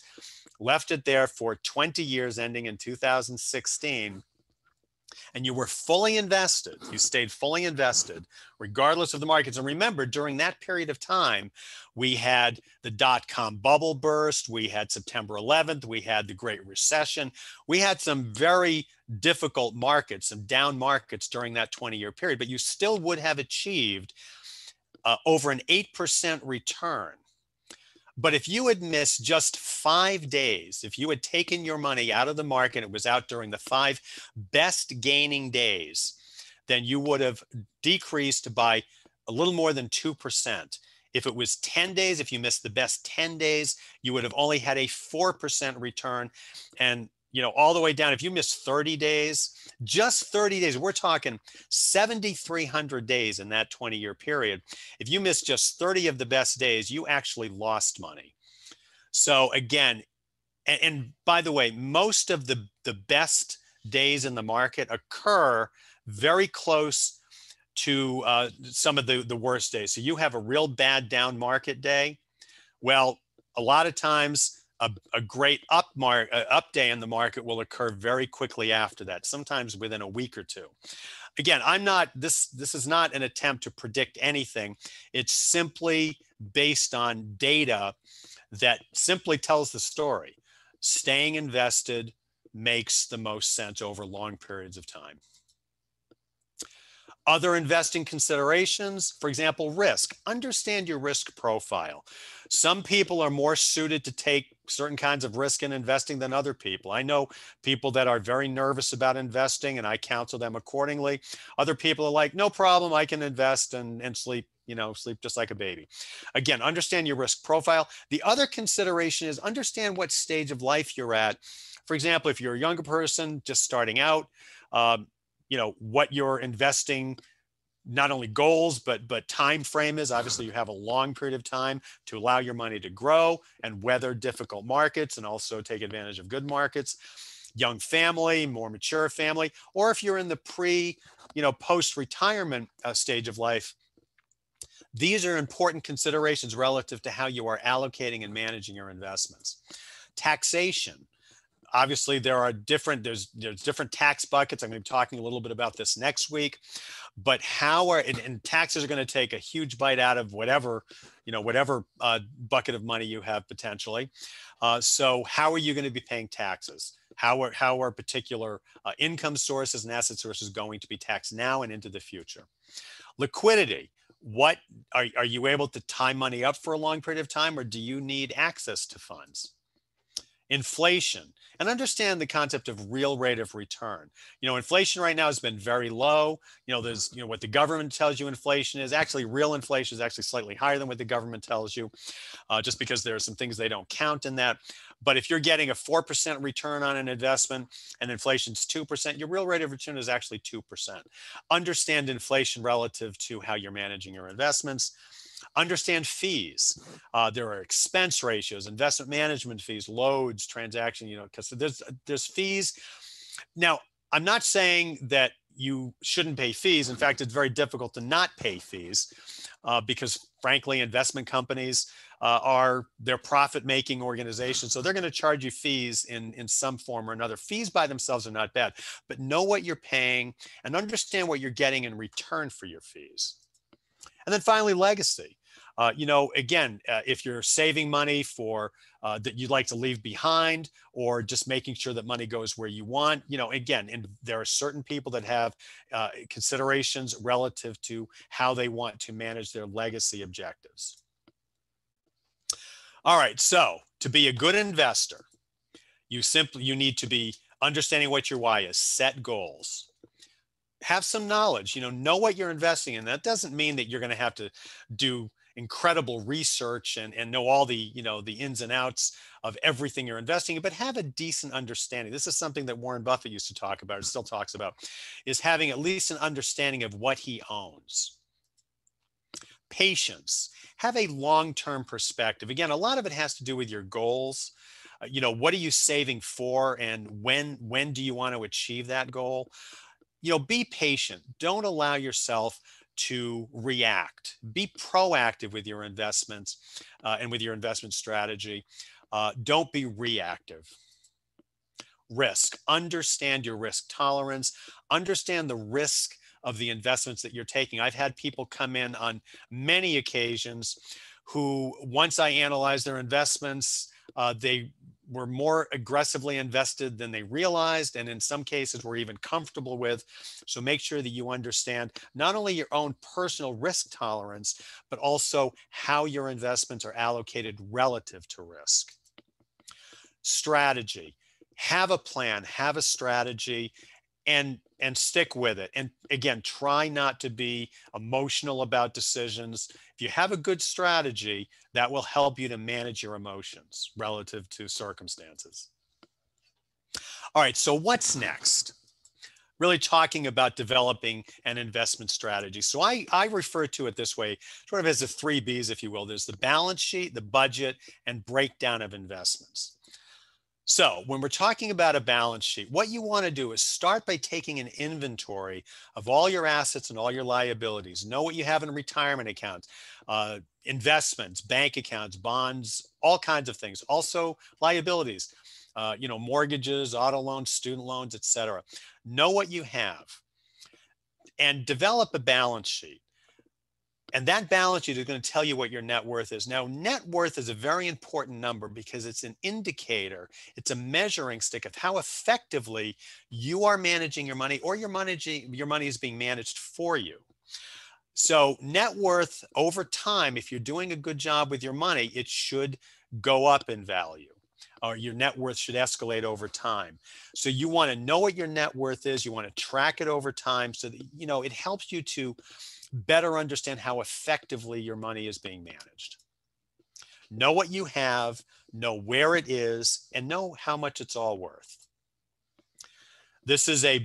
O: left it there for 20 years ending in 2016, and you were fully invested, you stayed fully invested, regardless of the markets. And remember, during that period of time, we had the dot-com bubble burst, we had September 11th, we had the Great Recession, we had some very difficult markets, some down markets during that 20-year period, but you still would have achieved over an 8% return. But if you had missed just 5 days, if you had taken your money out of the market, it was out during the 5 best gaining days, then you would have decreased by a little more than 2%. If it was 10 days, if you missed the best 10 days, you would have only had a 4% return. And all the way down, if you missed 30 days, just 30 days, we're talking 7,300 days in that 20-year period. If you missed just 30 of the best days, you actually lost money. So again, and by the way, most of the best days in the market occur very close to some of the worst days. So you have a real bad down market day. Well, a lot of times, a great up day in the market will occur very quickly after that, sometimes within a week or two. Again, this is not an attempt to predict anything. It's simply based on data that simply tells the story. Staying invested makes the most sense over long periods of time. Other investing considerations, for example, risk. Understand your risk profile. Some people are more suited to take certain kinds of risk in investing than other people. I know people that are very nervous about investing, and I counsel them accordingly. Other people are like, no problem, I can invest and sleep, sleep just like a baby. Again, understand your risk profile. The other consideration is understand what stage of life you're at. For example, if you're a younger person just starting out, what you're investing, not only goals, but time frame is. Obviously, you have a long period of time to allow your money to grow and weather difficult markets and also take advantage of good markets. Young family, more mature family, or if you're in the post-retirement stage of life, these are important considerations relative to how you are allocating and managing your investments. Taxation. Obviously, there's different tax buckets. I'm going to be talking a little bit about this next week. But and taxes are going to take a huge bite out of whatever bucket of money you have potentially. So how are you going to be paying taxes? How are particular income sources and asset sources going to be taxed now and into the future? Liquidity. What are you able to tie money up for a long period of time, or do you need access to funds? Inflation, and understand the concept of real rate of return. Inflation right now has been very low. There's, what the government tells you inflation is. Actually, real inflation is actually slightly higher than what the government tells you, just because there are some things they don't count in that. But if you're getting a 4% return on an investment and inflation's 2%, your real rate of return is actually 2%. Understand inflation relative to how you're managing your investments. Understand fees. There are expense ratios, investment management fees, loads, transaction, because there's fees. Now, I'm not saying that you shouldn't pay fees. In fact, it's very difficult to not pay fees because, frankly, investment companies they're profit-making organizations. So they're going to charge you fees in some form or another. Fees by themselves are not bad, but know what you're paying and understand what you're getting in return for your fees. And then finally, legacy. Again, if you're saving money for that you'd like to leave behind, or just making sure that money goes where you want, again, and there are certain people that have considerations relative to how they want to manage their legacy objectives. All right, so to be a good investor, you need to be understanding what your why is, set goals. Have some knowledge, know what you're investing in. That doesn't mean that you're going to have to do incredible research and know all the, the ins and outs of everything you're investing in, but have a decent understanding. This is something that Warren Buffett used to talk about, or still talks about, is having at least an understanding of what he owns. Patience. Have a long-term perspective. Again, a lot of it has to do with your goals. What are you saving for, and when do you want to achieve that goal? Be patient. Don't allow yourself to react. Be proactive with your investments and with your investment strategy. Don't be reactive. Risk. Understand your risk tolerance. Understand the risk of the investments that you're taking. I've had people come in on many occasions who, once I analyzed their investments, they were more aggressively invested than they realized, and in some cases were even comfortable with. So make sure that you understand not only your own personal risk tolerance, but also how your investments are allocated relative to risk. Strategy. Have a plan, have a strategy, and stick with it. And again, try not to be emotional about decisions. If you have a good strategy, that will help you to manage your emotions relative to circumstances. All right, so what's next? Really talking about developing an investment strategy. So I refer to it this way, sort of as the 3 Bs, if you will. There's the balance sheet, the budget, and breakdown of investments. So when we're talking about a balance sheet, what you want to do is start by taking an inventory of all your assets and all your liabilities. Know what you have in retirement accounts, investments, bank accounts, bonds, all kinds of things. Also liabilities, mortgages, auto loans, student loans, etc. Know what you have and develop a balance sheet. And that balance sheet is going to tell you what your net worth is. Now, net worth is a very important number because it's an indicator. It's a measuring stick of how effectively you are managing your money, or your money is being managed for you. So net worth over time, if you're doing a good job with your money, it should go up in value, or your net worth should escalate over time. So you want to know what your net worth is. You want to track it over time so that, it helps you to better understand how effectively your money is being managed. Know what you have, know where it is, and know how much it's all worth. This is a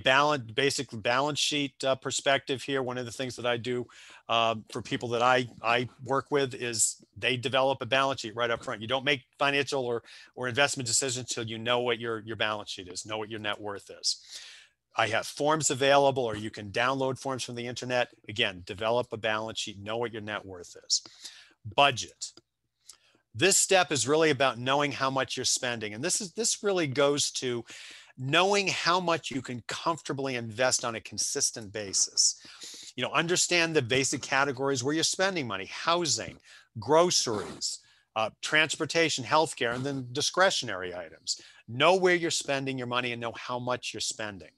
O: basic balance sheet perspective here. One of the things that I do for people that I work with is they develop a balance sheet right up front. You don't make financial or investment decisions until you know what your balance sheet is, know what your net worth is. I have forms available, or you can download forms from the internet. Again, develop a balance sheet, know what your net worth is. Budget. This step is really about knowing how much you're spending. And this really goes to knowing how much you can comfortably invest on a consistent basis. Understand the basic categories where you're spending money: housing, groceries, transportation, healthcare, and then discretionary items. Know where you're spending your money and know how much you're spending.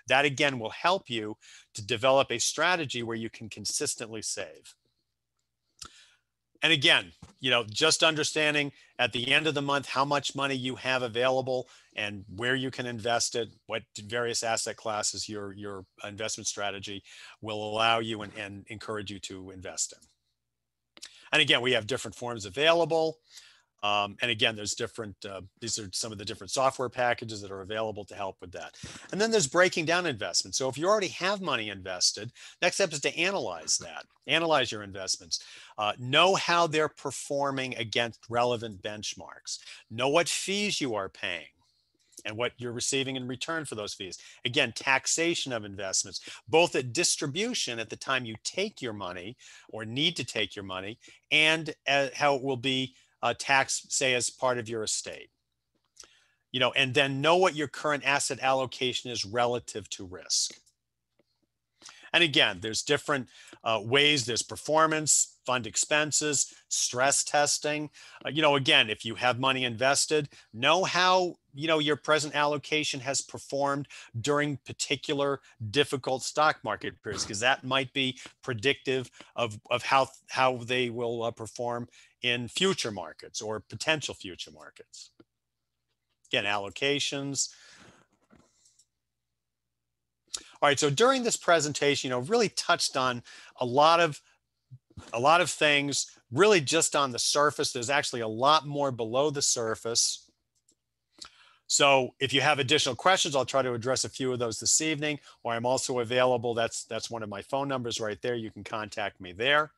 O: That, again, will help you to develop a strategy where you can consistently save. And again, just understanding at the end of the month how much money you have available and where you can invest it, what various asset classes your investment strategy will allow you and encourage you to invest in. And again, we have different forms available. And again, there's different, these are some of the different software packages that are available to help with that. And then there's breaking down investments. So if you already have money invested, next step is to analyze that, analyze your investments, know how they're performing against relevant benchmarks, know what fees you are paying and what you're receiving in return for those fees. Again, taxation of investments, both at distribution at the time you take your money or need to take your money, and how it will be taxed, say, as part of your estate. You know, and then know what your current asset allocation is relative to risk. And again, there's different ways. There's performance, fund expenses, stress testing. You know, again, if you have money invested, know how, you know, your present allocation has performed during particular difficult stock market periods, because that might be predictive of how they will perform in future markets or potential future markets. Again, allocations. All right, so during this presentation, you know, really touched on a lot of things, really just on the surface. There's actually a lot more below the surface. So if you have additional questions, I'll try to address a few of those this evening, or I'm also available. That's one of my phone numbers right there. You can contact me there.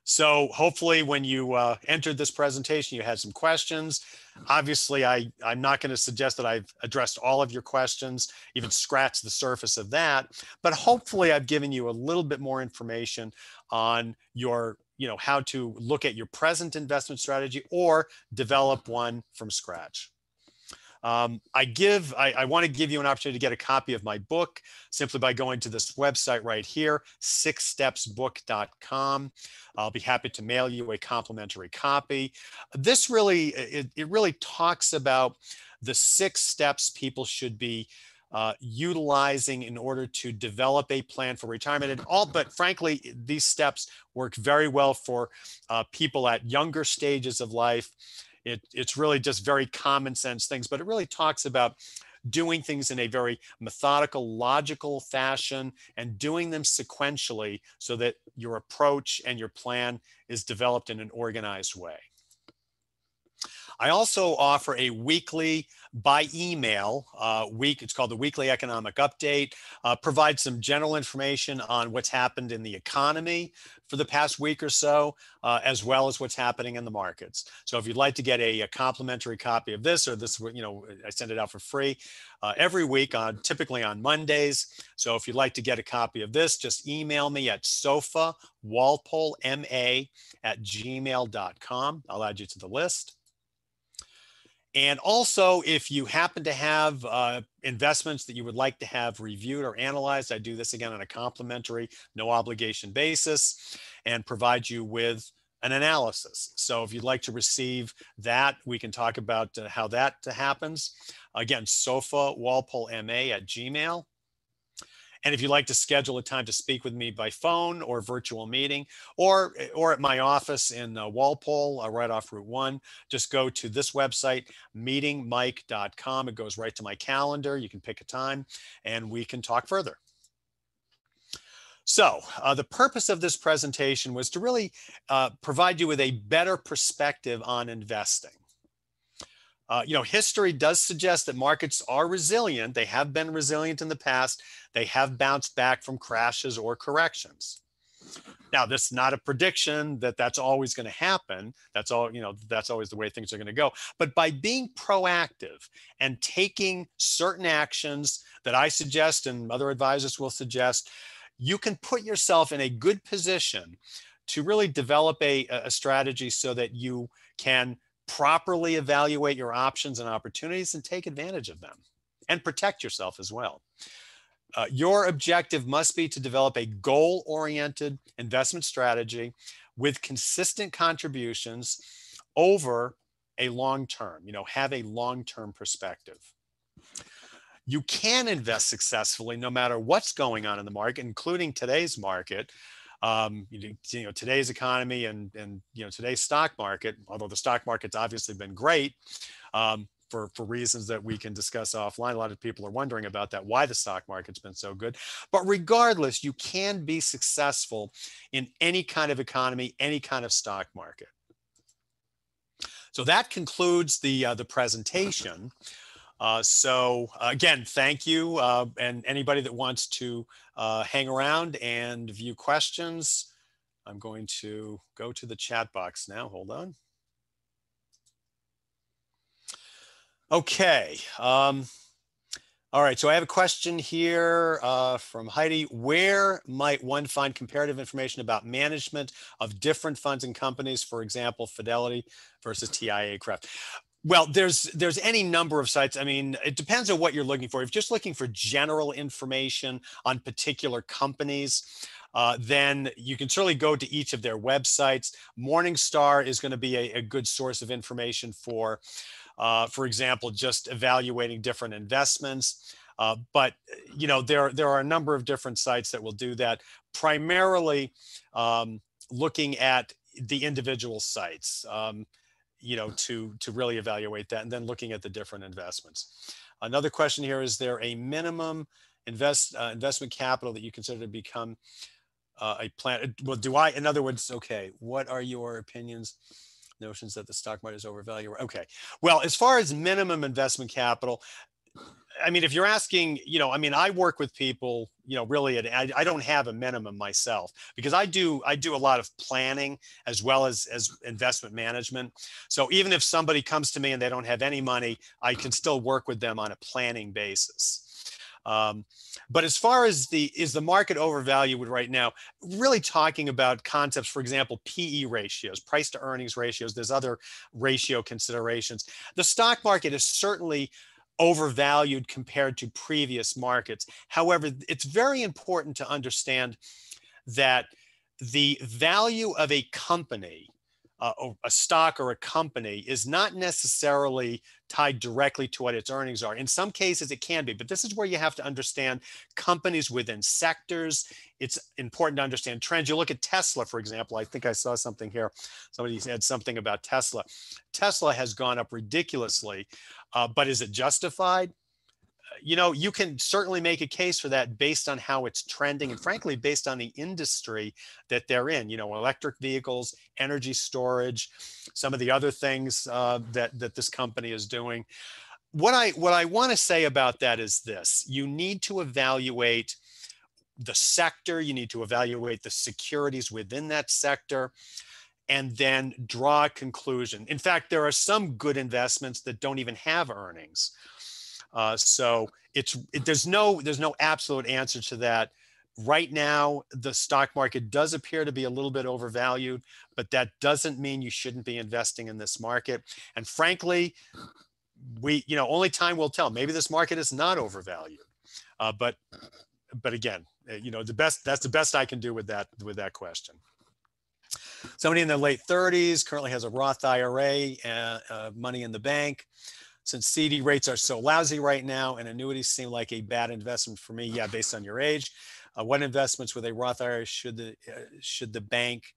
O: So hopefully when you entered this presentation, you had some questions. Obviously, I'm not going to suggest that I've addressed all of your questions, even scratched the surface of that, but hopefully I've given you a little bit more information on your, you know, how to look at your present investment strategy or develop one from scratch. I want to give you an opportunity to get a copy of my book simply by going to this website right here, sixstepsbook.com. I'll be happy to mail you a complimentary copy. This really, it really talks about the 6 steps people should be utilizing in order to develop a plan for retirement. And all, but frankly, these steps work very well for people at younger stages of life. It's really just very common sense things, but it really talks about doing things in a very methodical, logical fashion and doing them sequentially so that your approach and your plan is developed in an organized way. I also offer a weekly by email it's called the Weekly Economic Update, provides some general information on what's happened in the economy for the past week or so, as well as what's happening in the markets. So if you'd like to get a complimentary copy of this, or this, you know, I send it out for free every week, typically on Mondays. So if you'd like to get a copy of this, just email me at sofawalpolema@gmail.com. I'll add you to the list. And also, if you happen to have investments that you would like to have reviewed or analyzed, I do this again on a complimentary, no obligation basis and provide you with an analysis. So if you'd like to receive that, we can talk about how that happens. Again, sofawalpolema@gmail. And if you'd like to schedule a time to speak with me by phone or virtual meeting, or at my office in Walpole, right off Route 1, just go to this website, meetingmike.com. It goes right to my calendar. You can pick a time and we can talk further. So the purpose of this presentation was to really provide you with a better perspective on investing. You know, history does suggest that markets are resilient. They have been resilient in the past. They have bounced back from crashes or corrections. Now, this is not a prediction that that's always going to happen. That's all, you know, that's always the way things are going to go. But by being proactive and taking certain actions that I suggest and other advisors will suggest, you can put yourself in a good position to really develop a strategy so that you can properly evaluate your options and opportunities and take advantage of them and protect yourself as well. Your objective must be to develop a goal-oriented investment strategy with consistent contributions over a long term, you know, have a long-term perspective. You can invest successfully no matter what's going on in the market, including today's market. You know, today's economy and you know, today's stock market, although the stock market's obviously been great for reasons that we can discuss offline. A lot of people are wondering about that, why the stock market's been so good. But regardless, you can be successful in any kind of economy, any kind of stock market. So that concludes the presentation. Again, thank you. And anybody that wants to hang around and view questions, I'm going to go to the chat box now. Hold on. Okay. All right, so I have a question here from Heidi. Where might one find comparative information about management of different funds and companies, for example, Fidelity versus TIAA Craft? Well, there's any number of sites. I mean, it depends on what you're looking for. If you're just looking for general information on particular companies, then you can certainly go to each of their websites. Morningstar is going to be a good source of information for example, just evaluating different investments. But you know, there are a number of different sites that will do that, primarily looking at the individual sites, you know, to really evaluate that, and then looking at the different investments. Another question here: is there a minimum investment capital that you consider to become a plan? Well, in other words, okay, what are your opinions? Notions that the stock market is overvalued. Okay. Well, as far as minimum investment capital, I mean, if you're asking, you know, I mean, I work with people, you know, really, I don't have a minimum myself, because I do a lot of planning as well as investment management. So even if somebody comes to me and they don't have any money, I can still work with them on a planning basis. But as far as is the market overvalued right now, really talking about concepts, for example, PE ratios, price to earnings ratios, there's other ratio considerations. The stock market is certainly overvalued compared to previous markets. However, it's very important to understand that the value of a company, a stock or a company, is not necessarily tied directly to what its earnings are. In some cases it can be, but this is where you have to understand companies within sectors. It's important to understand trends. You look at Tesla, for example. I think I saw something here. Somebody said something about Tesla. Tesla has gone up ridiculously, but is it justified? You know, you can certainly make a case for that based on how it's trending, and frankly, based on the industry that they're in. You know, electric vehicles, energy storage, some of the other things that this company is doing. What I want to say about that is this: you need to evaluate the sector, you need to evaluate the securities within that sector, and then draw a conclusion. In fact, there are some good investments that don't even have earnings. So there's no absolute answer to that. Right now, the stock market does appear to be a little bit overvalued, but that doesn't mean you shouldn't be investing in this market. And frankly, only time will tell. Maybe this market is not overvalued. But again, that's the best I can do with that question. Somebody in their late 30s currently has a Roth IRA, money in the bank. Since CD rates are so lousy right now and annuities seem like a bad investment for me, yeah, based on your age, what investments with a Roth IRA should the bank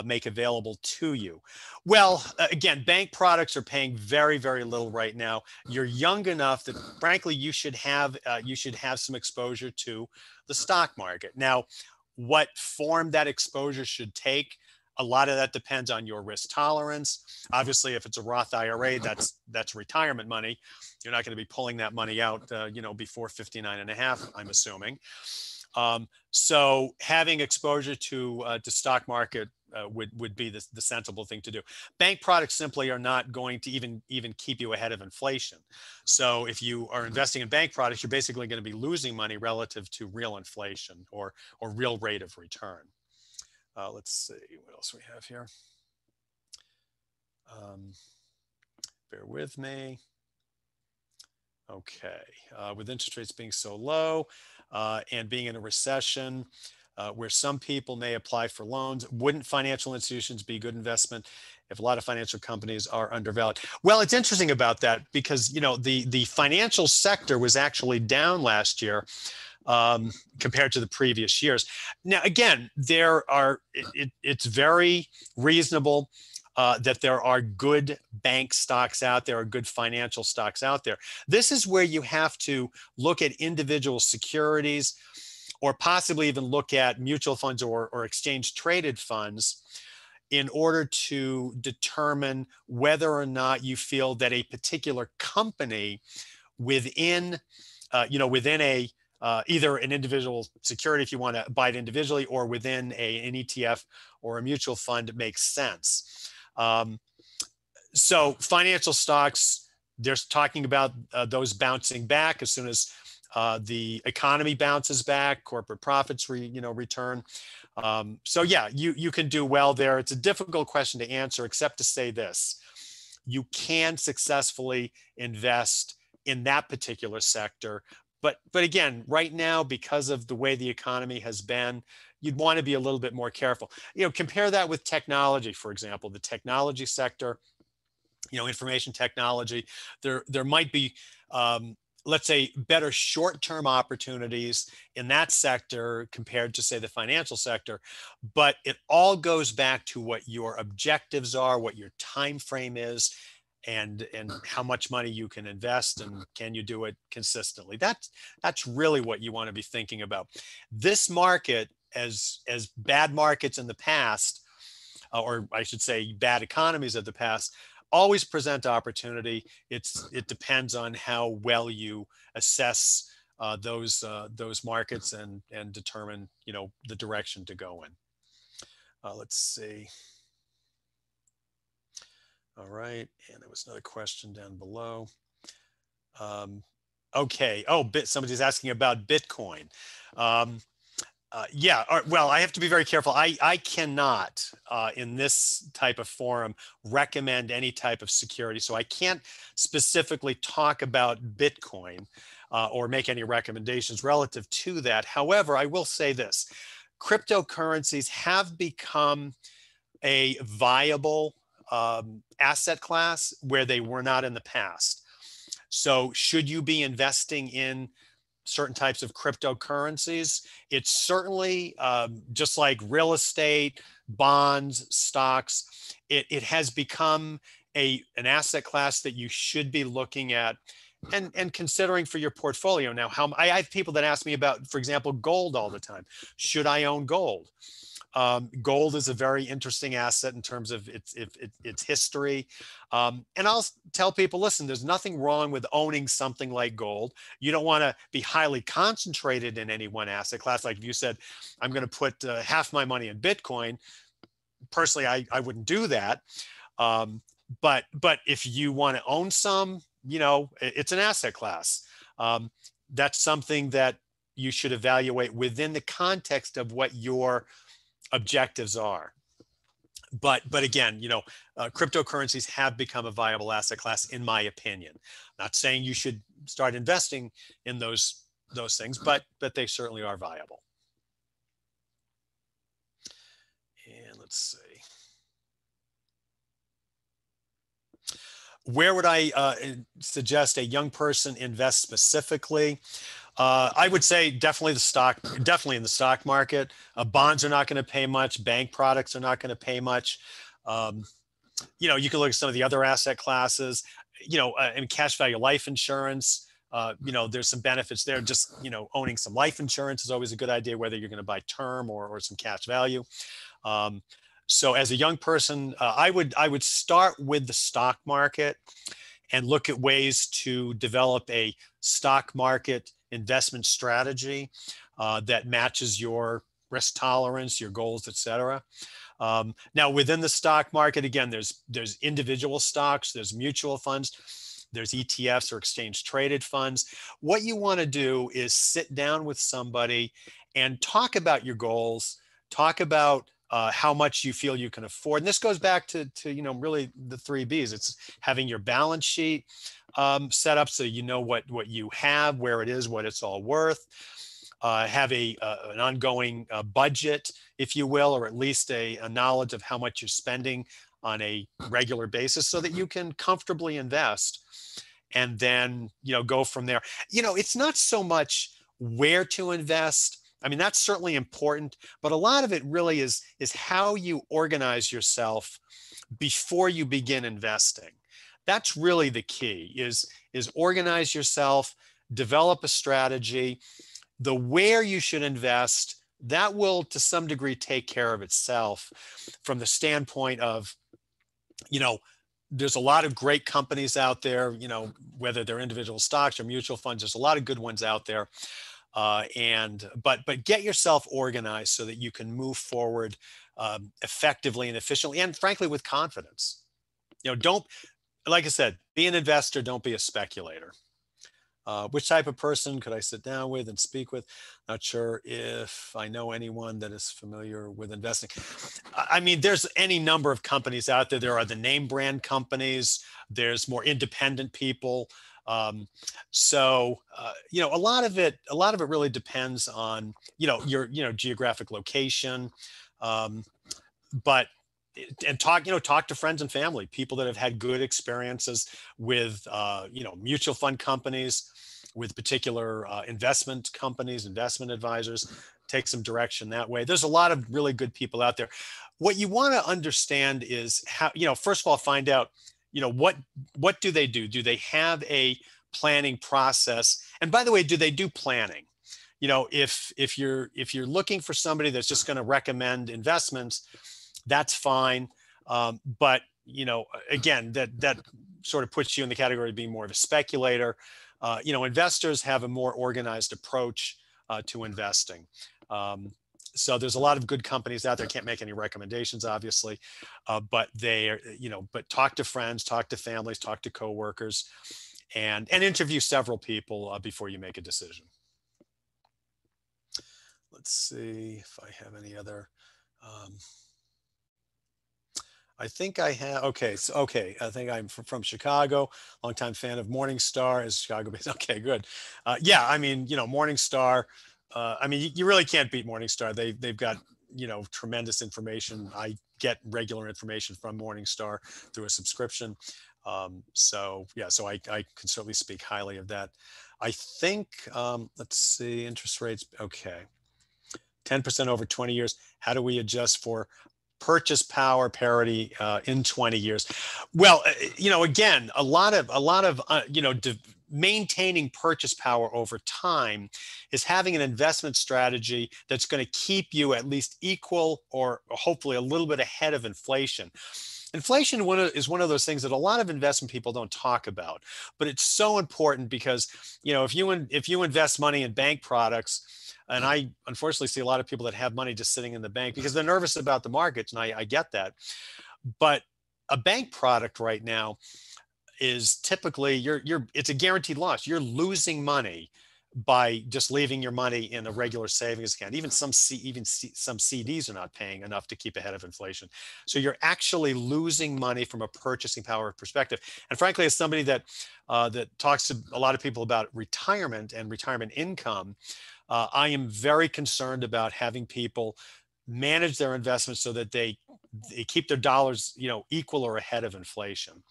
O: make available to you? Well, again, bank products are paying very, very little right now. You're young enough that, frankly, you should have some exposure to the stock market. Now, what form that exposure should take, a lot of that depends on your risk tolerance. Obviously, if it's a Roth IRA, that's retirement money. You're not going to be pulling that money out, before 59 and a half, I'm assuming. So having exposure to stock market would be the sensible thing to do. Bank products simply are not going to even keep you ahead of inflation. So if you are investing in bank products, you're basically going to be losing money relative to real inflation or real rate of return. Let's see what else we have here. Bear with me. Okay, with interest rates being so low and being in a recession where some people may apply for loans, wouldn't financial institutions be a good investment if a lot of financial companies are undervalued? Well, it's interesting about that because, the financial sector was actually down last year compared to the previous years. Now, again, it's very reasonable that there are good bank stocks out there, or good financial stocks out there. This is where you have to look at individual securities, or possibly even look at mutual funds or exchange traded funds, in order to determine whether or not you feel that a particular company within, within a, either an individual security, if you want to buy it individually, or within an ETF or a mutual fund, makes sense. So financial stocks, they're talking about those bouncing back as soon as the economy bounces back, corporate profits return. So yeah, you can do well there. It's a difficult question to answer, except to say this: you can successfully invest in that particular sector. But again, right now, because of the way the economy has been, you'd want to be a little bit more careful. Compare that with technology, for example. The technology sector, information technology, there might be, let's say, better short-term opportunities in that sector compared to, say, the financial sector. But it all goes back to what your objectives are, what your time frame is, and how much money you can invest, and can you do it consistently. That's really what you want to be thinking about. This market, as bad markets in the past, or I should say bad economies of the past, always present opportunity. It depends on how well you assess those markets and determine the direction to go in. Let's see. All right, and there was another question down below. Okay. Oh, somebody's asking about Bitcoin. Yeah, well, I have to be very careful. I cannot, in this type of forum, recommend any type of security. So I can't specifically talk about Bitcoin or make any recommendations relative to that. However, I will say this: cryptocurrencies have become a viable asset class where they were not in the past. So should you be investing in certain types of cryptocurrencies? It's certainly just like real estate, bonds, stocks. It has become an asset class that you should be looking at and considering for your portfolio. Now, I have people that ask me about, for example, gold all the time. Should I own gold? Gold is a very interesting asset in terms of its history. And I'll tell people, listen, there's nothing wrong with owning something like gold. You don't want to be highly concentrated in any one asset class. Like if you said, I'm going to put half my money in Bitcoin, personally, I wouldn't do that. But if you want to own some, it's an asset class. That's something that you should evaluate within the context of what your objectives are. But again, cryptocurrencies have become a viable asset class, in my opinion. Not saying you should start investing in those things, but they certainly are viable. And let's see. Where would I suggest a young person invest specifically? I would say definitely in the stock market. Bonds are not going to pay much. Bank products are not going to pay much. You can look at some of the other asset classes. And cash value life insurance. There's some benefits there. Just owning some life insurance is always a good idea, whether you're going to buy term or some cash value. So as a young person, I would start with the stock market and look at ways to develop a stock market investment strategy that matches your risk tolerance, your goals, et cetera. Now, within the stock market, again, there's individual stocks, there's mutual funds, there's ETFs or exchange traded funds. What you want to do is sit down with somebody and talk about your goals, talk about how much you feel you can afford. And this goes back to really the 3 B's. It's having your balance sheet set up so you know what you have, where it is, what it's all worth. Have an ongoing budget, if you will, or at least a knowledge of how much you're spending on a regular basis so that you can comfortably invest and then, go from there. It's not so much where to invest. I mean, that's certainly important, but a lot of it really is how you organize yourself before you begin investing. That's really the key, is organize yourself, develop a strategy. The where you should invest that will to some degree take care of itself from the standpoint of, there's a lot of great companies out there, whether they're individual stocks or mutual funds, there's a lot of good ones out there. But get yourself organized so that you can move forward effectively and efficiently, and frankly, with confidence. Don't, like I said, be an investor, don't be a speculator. Which type of person could I sit down with and speak with? Not sure if I know anyone that is familiar with investing. I mean, there's any number of companies out there. There are the name brand companies. There's more independent people. So a lot of it really depends on your geographic location, but and talk to friends and family, people that have had good experiences with mutual fund companies, with particular investment companies, investment advisors. Take some direction that way. There's a lot of really good people out there. What you want to understand is how, first of all, find out what do they do? Do they have a planning process? And by the way, do they do planning? If you're looking for somebody that's just going to recommend investments, that's fine. But again, that sort of puts you in the category of being more of a speculator. Investors have a more organized approach to investing. So there's a lot of good companies out there. Can't make any recommendations, obviously, but but talk to friends, talk to families, talk to coworkers, and interview several people before you make a decision. Let's see if I have any other. I think I have. Okay. I think I'm from Chicago. Longtime fan of Morningstar. Is Chicago based? Okay, good. Yeah. I mean, Morningstar. I mean, you really can't beat Morningstar. They've got tremendous information. I get regular information from Morningstar through a subscription. So I can certainly speak highly of that. I think. Let's see. Interest rates. Okay. 10% over 20 years. How do we adjust for purchase power parity in 20 years? Well, again, a lot of maintaining purchase power over time is having an investment strategy that's going to keep you at least equal or hopefully a little bit ahead of inflation. Inflation is one of those things that a lot of investment people don't talk about, but it's so important because, if you invest money in bank products, and I unfortunately see a lot of people that have money just sitting in the bank because they're nervous about the markets, and I get that. But a bank product right now is typically it's a guaranteed loss. You're losing money by just leaving your money in a regular savings account. Even some CDs are not paying enough to keep ahead of inflation. So you're actually losing money from a purchasing power perspective. And frankly, as somebody that talks to a lot of people about retirement and retirement income, I am very concerned about having people manage their investments so that they keep their dollars, equal or ahead of inflation.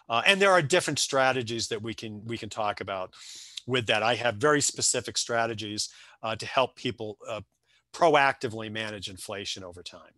O: And there are different strategies that we can talk about with that. I have very specific strategies to help people proactively manage inflation over time.